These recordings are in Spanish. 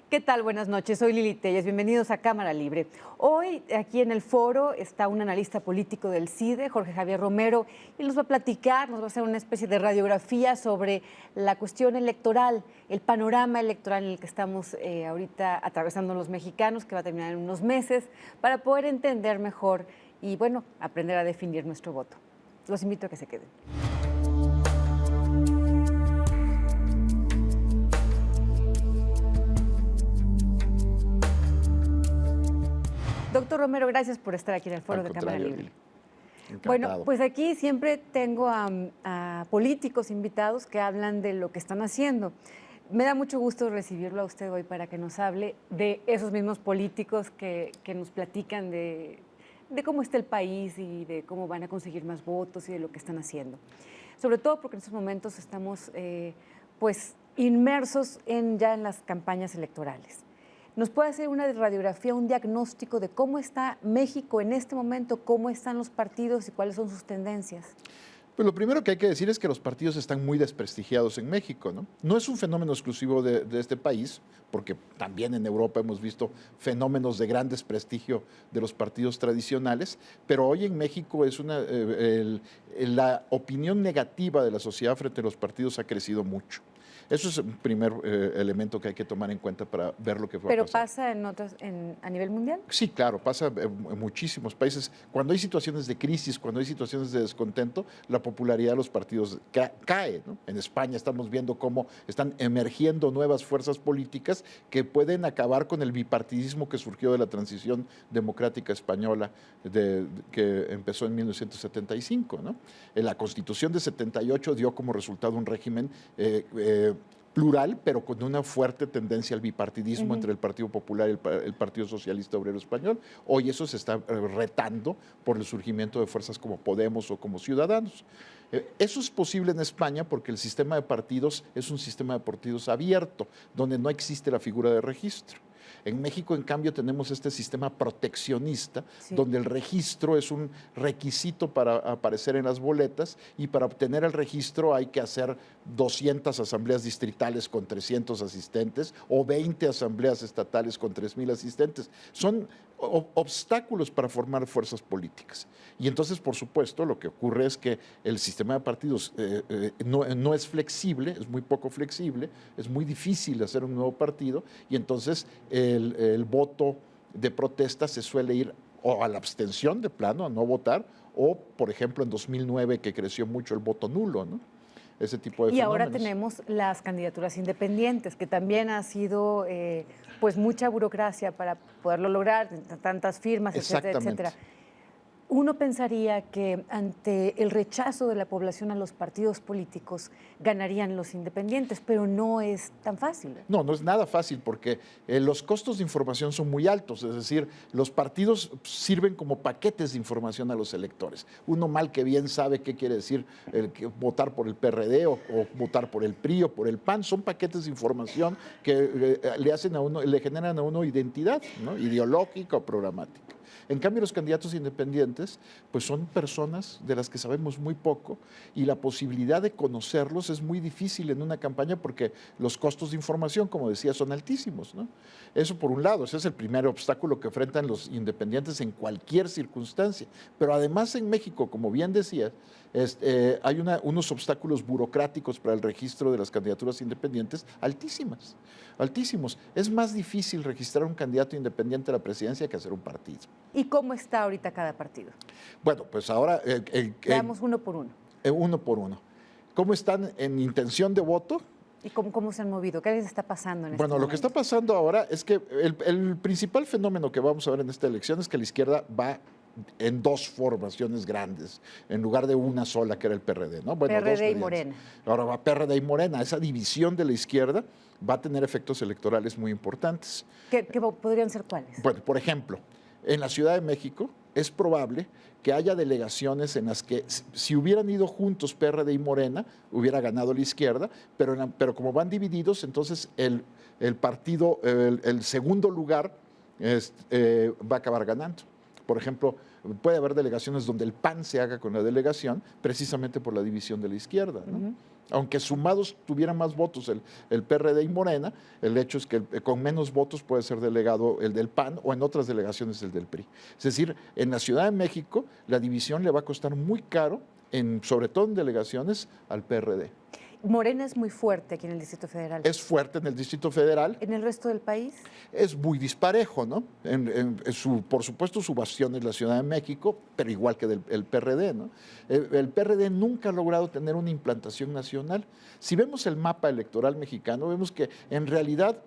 ¿Qué tal? Buenas noches, soy Lili Telles, bienvenidos a Cámara Libre. Hoy aquí en el foro está un analista político del CIDE, Jorge Javier Romero, y nos va a platicar, nos va a hacer una especie de radiografía sobre la cuestión electoral, el panorama electoral en el que estamos ahorita atravesando los mexicanos, que va a terminar en unos meses, para poder entender mejor y, bueno, aprender a definir nuestro voto. Los invito a que se queden. Doctor Romero, gracias por estar aquí en el foro de Cámara Libre. Bueno, pues aquí siempre tengo a políticos invitados que hablan de lo que están haciendo. Me da mucho gusto recibirlo a usted hoy para que nos hable de esos mismos políticos que nos platican de cómo está el país y de cómo van a conseguir más votos y de lo que están haciendo. Sobre todo porque en estos momentos estamos pues inmersos ya en las campañas electorales. ¿Nos puede hacer una radiografía, un diagnóstico de cómo está México en este momento, cómo están los partidos y cuáles son sus tendencias? Pues lo primero que hay que decir es que los partidos están muy desprestigiados en México, ¿no? No es un fenómeno exclusivo de este país, porque también en Europa hemos visto fenómenos de gran desprestigio de los partidos tradicionales, pero hoy en México es la opinión negativa de la sociedad frente a los partidos ha crecido mucho. Eso es un primer elemento que hay que tomar en cuenta para ver lo que va a pasar. ¿Pero pasa a nivel mundial? Sí, claro, pasa en muchísimos países. Cuando hay situaciones de crisis, cuando hay situaciones de descontento, la popularidad de los partidos cae, ¿no? En España estamos viendo cómo están emergiendo nuevas fuerzas políticas que pueden acabar con el bipartidismo que surgió de la transición democrática española que empezó en 1975, ¿no? La Constitución de 78 dio como resultado un régimen plural, pero con una fuerte tendencia al bipartidismo entre el Partido Popular y el Partido Socialista Obrero Español. Hoy eso se está retando por el surgimiento de fuerzas como Podemos o como Ciudadanos. Eso es posible en España porque el sistema de partidos es un sistema de partidos abierto, donde no existe la figura de registro. En México, en cambio, tenemos este sistema proteccionista, donde el registro es un requisito para aparecer en las boletas y para obtener el registro hay que hacer 200 asambleas distritales con 300 asistentes o 20 asambleas estatales con 3,000 asistentes. Son obstáculos para formar fuerzas políticas. Y entonces, por supuesto, lo que ocurre es que el sistema de partidos no es flexible, es muy poco flexible, es muy difícil hacer un nuevo partido y entonces el voto de protesta se suele ir o a la abstención de plano, a no votar, o, por ejemplo, en 2009 que creció mucho el voto nulo, ¿no? Ese tipo de fenómenos. Y ahora tenemos las candidaturas independientes, que también ha sido pues mucha burocracia para poderlo lograr, tantas firmas, etcétera, etcétera. Uno pensaría que ante el rechazo de la población a los partidos políticos ganarían los independientes, pero no es tan fácil. No, no es nada fácil porque los costos de información son muy altos, es decir, los partidos sirven como paquetes de información a los electores. Uno mal que bien sabe qué quiere decir votar por el PRD o votar por el PRI o por el PAN, son paquetes de información que le generan a uno identidad, ¿no? Ideológica o programática. En cambio, los candidatos independientes, pues son personas de las que sabemos muy poco y la posibilidad de conocerlos es muy difícil en una campaña porque los costos de información, como decía, son altísimos, ¿no? Eso por un lado, ese es el primer obstáculo que enfrentan los independientes en cualquier circunstancia. Pero además en México, como bien decías, hay unos obstáculos burocráticos para el registro de las candidaturas independientes altísimos. Es más difícil registrar un candidato independiente a la presidencia que hacer un partido. ¿Y cómo está ahorita cada partido? Bueno, pues ahora... Veamos uno por uno. Uno por uno. ¿Cómo están en intención de voto? ¿Y cómo se han movido? ¿Qué les está pasando en este momento? Bueno, lo que está pasando ahora es que el principal fenómeno que vamos a ver en esta elección es que la izquierda va en dos formaciones grandes, en lugar de una sola que era el PRD, ¿no? Bueno, PRD y Morena. Ahora va PRD y Morena. Esa división de la izquierda va a tener efectos electorales muy importantes. ¿Qué podrían ser cuáles? Bueno, por ejemplo, En la Ciudad de México es probable que haya delegaciones en las que si hubieran ido juntos PRD y Morena, hubiera ganado la izquierda, pero como van divididos, entonces el partido, el segundo lugar va a acabar ganando. Por ejemplo, puede haber delegaciones donde el PAN se haga con la delegación precisamente por la división de la izquierda, ¿no? Aunque sumados tuvieran más votos el PRD y Morena, el hecho es que con menos votos puede ser delegado el del PAN o en otras delegaciones el del PRI. Es decir, en la Ciudad de México la división le va a costar muy caro, sobre todo en delegaciones, al PRD. Morena es muy fuerte aquí en el Distrito Federal. Es fuerte en el Distrito Federal. ¿En el resto del país? Es muy disparejo, ¿no? Por supuesto, su bastión es la Ciudad de México, pero igual que el PRD, ¿no? El PRD nunca ha logrado tener una implantación nacional. Si vemos el mapa electoral mexicano, vemos que en realidad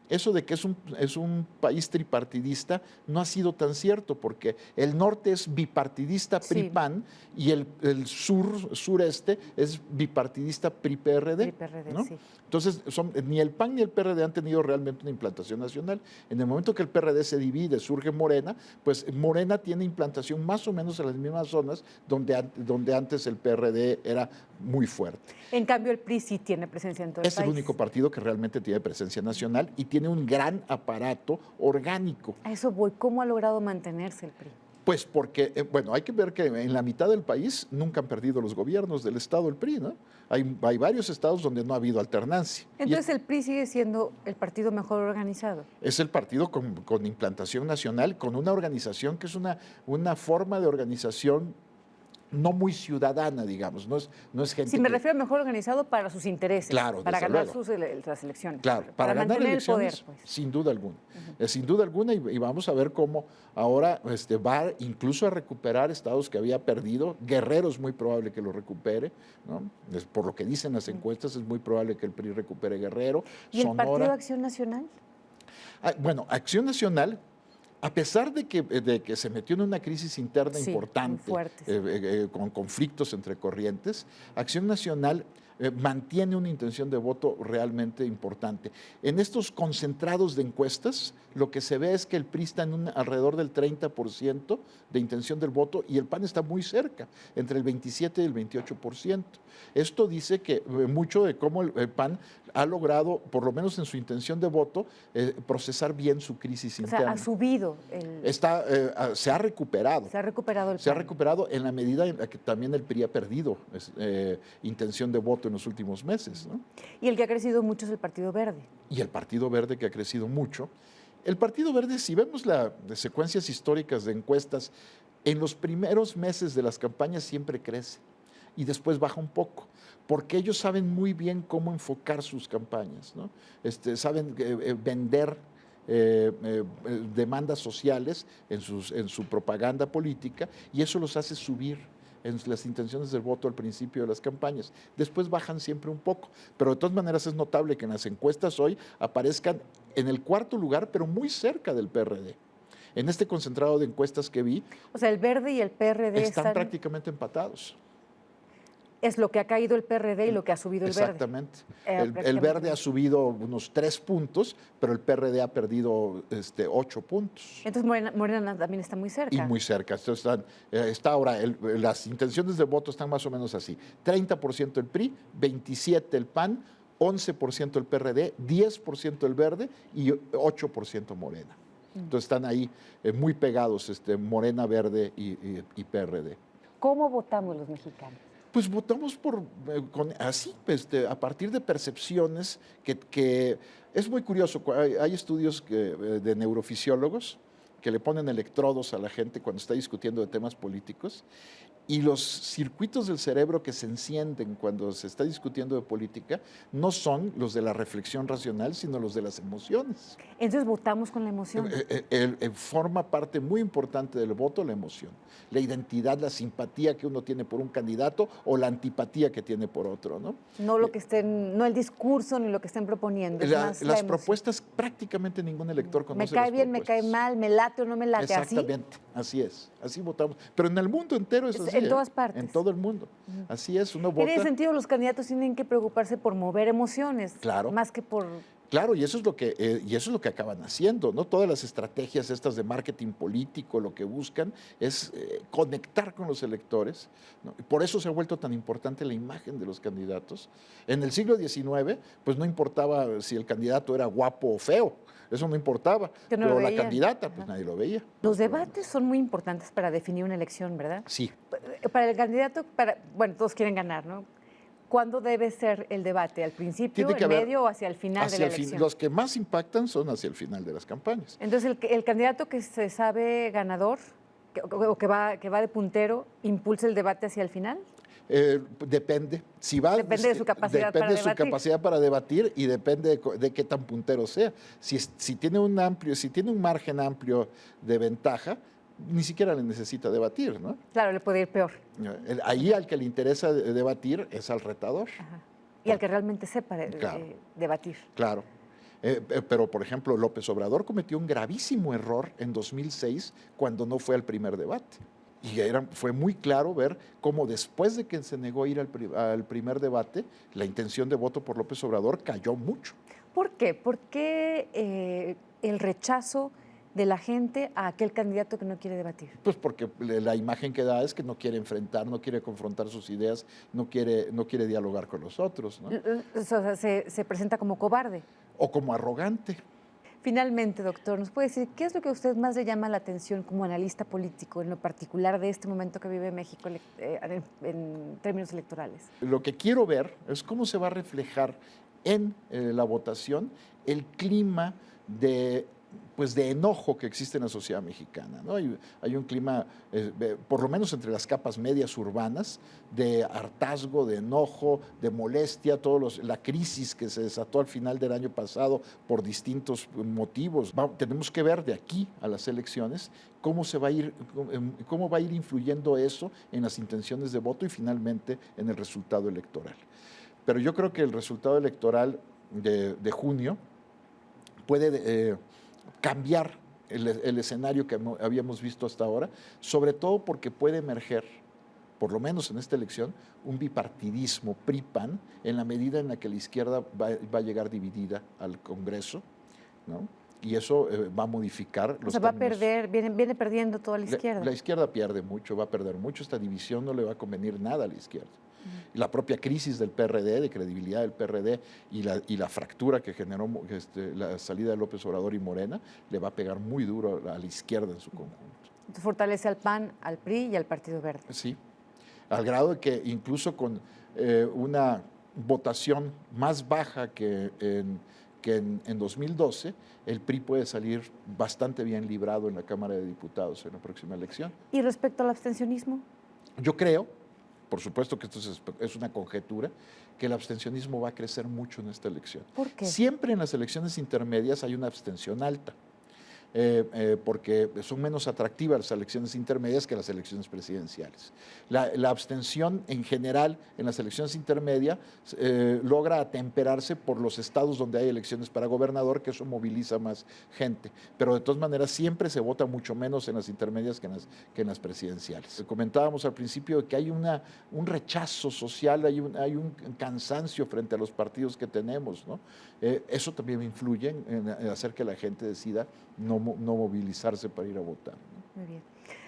eso de que es un país tripartidista no ha sido tan cierto, porque el norte es bipartidista PRI-PAN y el sureste es bipartidista PRI-PRD. ¿No? Sí. Entonces, ni el PAN ni el PRD han tenido realmente una implantación nacional. En el momento que el PRD se divide, surge Morena, pues Morena tiene implantación más o menos en las mismas zonas donde antes el PRD era muy fuerte. En cambio, el PRI sí tiene presencia en todo el país. Es el único partido que realmente tiene presencia nacional y tiene un gran aparato orgánico. A eso voy. ¿Cómo ha logrado mantenerse el PRI? Pues porque, bueno, hay que ver que en la mitad del país nunca han perdido los gobiernos del estado el PRI, ¿no? Hay varios estados donde no ha habido alternancia. Entonces el PRI sigue siendo el partido mejor organizado. Es el partido con implantación nacional, con una organización que es una forma de organización no muy ciudadana, digamos, no es gente. Sí, me refiero a mejor organizado para sus intereses, claro, para ganar las elecciones. Claro, para ganar mantener elecciones, el poder, pues. Sin duda alguna. Sin duda alguna, y vamos a ver cómo ahora va incluso a recuperar estados que había perdido. Guerrero es muy probable que lo recupere, ¿no? Por lo que dicen las encuestas, es muy probable que el PRI recupere Guerrero. ¿Y Sonora. el Partido Acción Nacional? Bueno, Acción Nacional, a pesar de que se metió en una crisis interna importante, con conflictos entre corrientes, Acción Nacional mantiene una intención de voto realmente importante. En estos concentrados de encuestas, lo que se ve es que el PRI está en alrededor del 30% de intención del voto y el PAN está muy cerca, entre el 27 y el 28%. Esto dice que mucho de cómo el PAN ha logrado, por lo menos en su intención de voto, procesar bien su crisis interna. O sea, ha subido. Se ha recuperado. Se ha recuperado el PAN. Se ha recuperado en la medida en la que también el PRI ha perdido intención de voto en los últimos meses, ¿no? Y el que ha crecido mucho es el Partido Verde. Y el Partido Verde, que ha crecido mucho. El Partido Verde, si vemos las secuencias históricas de encuestas, en los primeros meses de las campañas siempre crece y después baja un poco, porque ellos saben muy bien cómo enfocar sus campañas, ¿no? Saben vender demandas sociales en su propaganda política, y eso los hace subir en las intenciones del voto al principio de las campañas. Después bajan siempre un poco, pero de todas maneras es notable que en las encuestas hoy aparezcan en el cuarto lugar, pero muy cerca del PRD. En este concentrado de encuestas que vi, o sea, el Verde y el PRD están prácticamente empatados. Es lo que ha caído el PRD y lo que ha subido el Verde. Exactamente. El Verde ha subido unos 3 puntos, pero el PRD ha perdido 8 puntos. Entonces Morena también está muy cerca. Y muy cerca. Está ahora, las intenciones de voto están más o menos así. 30% el PRI, 27% el PAN, 11% el PRD, 10% el Verde y 8% Morena. Entonces están ahí muy pegados, Morena, Verde y PRD. ¿Cómo votamos los mexicanos? Pues votamos así, a partir de percepciones que es muy curioso. Hay estudios de neurofisiólogos que le ponen electrodos a la gente cuando está discutiendo de temas políticos, y los circuitos del cerebro que se encienden cuando se está discutiendo de política no son los de la reflexión racional, sino los de las emociones. Entonces votamos con la emoción. Forma parte muy importante del voto la emoción, la identidad, la simpatía que uno tiene por un candidato o la antipatía que tiene por otro, ¿no? No el discurso ni lo que estén proponiendo. Las propuestas, prácticamente ningún elector conoce. Me cae bien, me cae mal, me late o no me late. Exactamente, así es, así votamos. Pero en el mundo entero es así. En todas partes. En todo el mundo. Así es, uno vota. En ese sentido, los candidatos tienen que preocuparse por mover emociones. Claro. Más que por Claro, y eso es lo que acaban haciendo, ¿no? Todas las estrategias estas de marketing político lo que buscan es conectar con los electores, ¿no? Y por eso se ha vuelto tan importante la imagen de los candidatos. En el siglo XIX, pues no importaba si el candidato era guapo o feo, eso no importaba, pero la candidata, pues nadie lo veía. Los debates son muy importantes para definir una elección, ¿verdad? Sí. Para el candidato, bueno, todos quieren ganar, ¿no? ¿Cuándo debe ser el debate? ¿Al principio, en medio o hacia el final de la elección? Los que más impactan son hacia el final de las campañas. Entonces, el candidato que se sabe ganador o que va de puntero, ¿impulsa el debate hacia el final? Depende. Depende de su capacidad para debatir. Depende de su capacidad para debatir y depende de qué tan puntero sea. Si tiene un margen amplio de ventaja, ni siquiera le necesita debatir, ¿no? Claro, le puede ir peor. Ahí al que le interesa debatir es al retador. Ajá. Y al que realmente sepa debatir. Claro. Pero, por ejemplo, López Obrador cometió un gravísimo error en 2006 cuando no fue al primer debate. Y fue muy claro ver cómo después de que se negó a ir al primer debate, la intención de voto por López Obrador cayó mucho. ¿Por qué? ¿Por qué el rechazo de la gente a aquel candidato que no quiere debatir? Pues porque la imagen que da es que no quiere enfrentar, no quiere confrontar sus ideas, no quiere dialogar con los otros, ¿no? O sea, se presenta como cobarde. O como arrogante. Finalmente, doctor, ¿nos puede decir qué es lo que a usted más le llama la atención como analista político, en lo particular de este momento que vive México en términos electorales? Lo que quiero ver es cómo se va a reflejar en la votación el clima de enojo que existe en la sociedad mexicana, ¿no? Hay un clima, por lo menos entre las capas medias urbanas, de hartazgo, de enojo, de molestia, la crisis que se desató al final del año pasado por distintos motivos. Tenemos que ver de aquí a las elecciones cómo va a ir influyendo eso en las intenciones de voto y finalmente en el resultado electoral. Pero yo creo que el resultado electoral de junio puede cambiar el escenario que habíamos visto hasta ahora, sobre todo porque puede emerger, por lo menos en esta elección, un bipartidismo PRI-PAN en la medida en la que la izquierda va a llegar dividida al Congreso, ¿no? Y eso va a modificar los va a perder, viene perdiendo toda la izquierda. La izquierda pierde mucho, va a perder mucho. Esta división no le va a convenir nada a la izquierda. La propia crisis del PRD, de credibilidad del PRD y la fractura que generó la salida de López Obrador y Morena, le va a pegar muy duro a la izquierda en su conjunto. Entonces fortalece al PAN, al PRI y al Partido Verde. Sí, al grado de que incluso con una votación más baja que en 2012, el PRI puede salir bastante bien librado en la Cámara de Diputados en la próxima elección. ¿Y respecto al abstencionismo? Yo creo, por supuesto que esto es una conjetura, que el abstencionismo va a crecer mucho en esta elección. ¿Por qué? Siempre en las elecciones intermedias hay una abstención alta, porque son menos atractivas las elecciones intermedias que las elecciones presidenciales. La abstención en general en las elecciones intermedias logra atemperarse por los estados donde hay elecciones para gobernador, que eso moviliza más gente, pero de todas maneras siempre se vota mucho menos en las intermedias que en las presidenciales. Comentábamos al principio que hay un rechazo social, hay un cansancio frente a los partidos que tenemos, ¿no? Eso también influye en hacer que la gente decida no movilizarse para ir a votar, ¿no? Muy bien.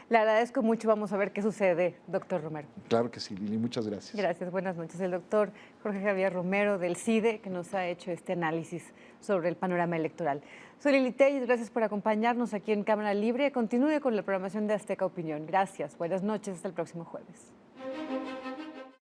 Le agradezco mucho. Vamos a ver qué sucede, doctor Romero. Claro que sí, Lili. Muchas gracias. Gracias. Buenas noches. El doctor Jorge Javier Romero del CIDE, que nos ha hecho este análisis sobre el panorama electoral. Soy Lili Telles. Gracias por acompañarnos aquí en Cámara Libre. Continúe con la programación de Azteca Opinión. Gracias. Buenas noches. Hasta el próximo jueves.